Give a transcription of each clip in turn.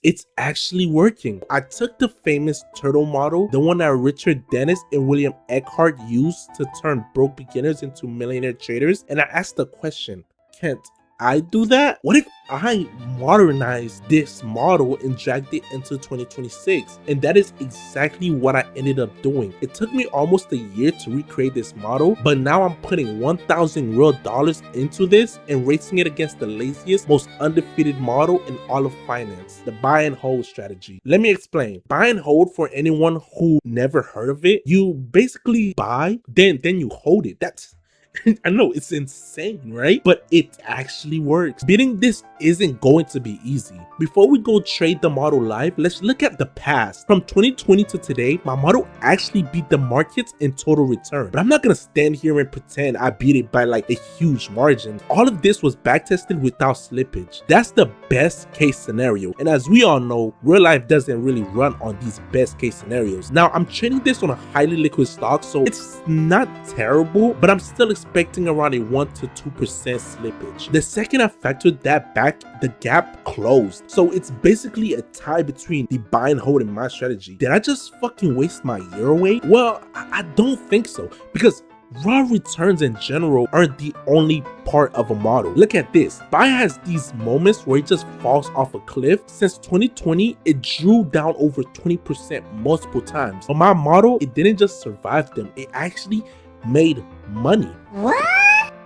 It's actually working. I took the famous turtle model, the one that Richard Dennis and William Eckhart used to turn broke beginners into millionaire traders, and I asked the question, can't I do that? What if I modernized this model and dragged it into 2026? And that is exactly what I ended up doing. It took me almost a year to recreate this model, but now I'm putting 1,000 real dollars into this and racing it against the laziest, most undefeated model in all of finance, the buy and hold strategy. Let me explain. Buy and hold, for anyone who never heard of it, you basically buy, then you hold it. That's I know it's insane, right? But it actually works. Beating this isn't going to be easy. Before we go trade the model live, let's look at the past. From 2020 to today, my model actually beat the markets in total return. But I'm not gonna stand here and pretend I beat it by like a huge margin. All of this was backtested without slippage. That's the best case scenario. And as we all know, real life doesn't really run on these best case scenarios. Now, I'm trading this on a highly liquid stock, so it's not terrible, but I'm still expecting around a 1 to 2% slippage. The second I factored that back, the gap closed. So it's basically a tie between the buy and hold in my strategy. Did I just fucking waste my year away? Well, I don't think so, because raw returns in general aren't the only part of a model. Look at this. Buy has these moments where it just falls off a cliff. Since 2020, it drew down over 20% multiple times. But my model, it didn't just survive them, it actually made money. What?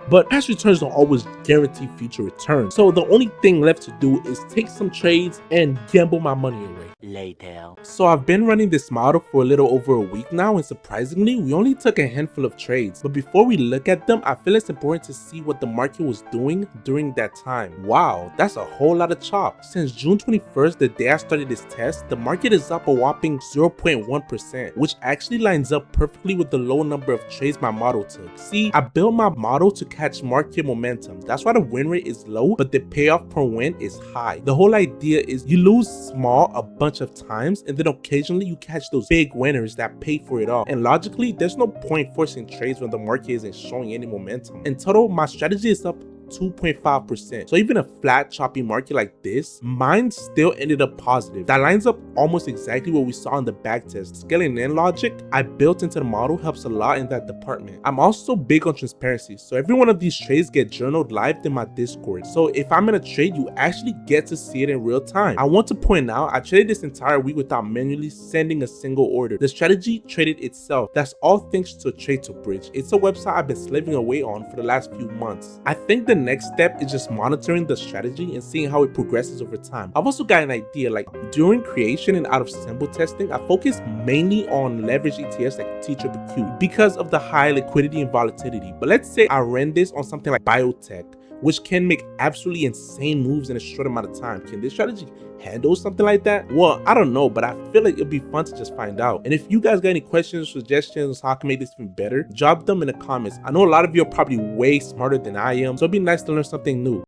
But past returns don't always guarantee future returns. So the only thing left to do is take some trades and gamble my money away. Later. So I've been running this model for a little over a week now, and surprisingly, we only took a handful of trades. But before we look at them, I feel it's important to see what the market was doing during that time. Wow, that's a whole lot of chop. Since June 21st, the day I started this test, the market is up a whopping 0.1%, which actually lines up perfectly with the low number of trades my model took. See, I built my model to catch market momentum. That's why the win rate is low, but the payoff per win is high. The whole idea is you lose small a bunch of times, and then occasionally you catch those big winners that pay for it all. And logically, there's no point forcing trades when the market isn't showing any momentum. In total, my strategy is up 2.5%. So even a flat choppy market like this, mine still ended up positive. That lines up almost exactly what we saw in the backtest. Scaling in logic I built into the model helps a lot in that department. I'm also big on transparency, so every one of these trades get journaled live in my Discord. So if I'm in a trade, you actually get to see it in real time. I want to point out, I traded this entire week without manually sending a single order. The strategy traded itself. That's all thanks to Trade2Bridge. It's a website I've been slaving away on for the last few months. I think the next step is just monitoring the strategy and seeing how it progresses over time. I've also got an idea, like during creation and out of symbol testing, I focus mainly on leverage ETFs like TQQQ because of the high liquidity and volatility. But let's say I ran this on something like biotech, which can make absolutely insane moves in a short amount of time. Can this strategy handle something like that? Well, I don't know, but I feel like it'd be fun to just find out. And if you guys got any questions, suggestions, how I can make this even better, drop them in the comments. I know a lot of you are probably way smarter than I am, so it'd be nice to learn something new.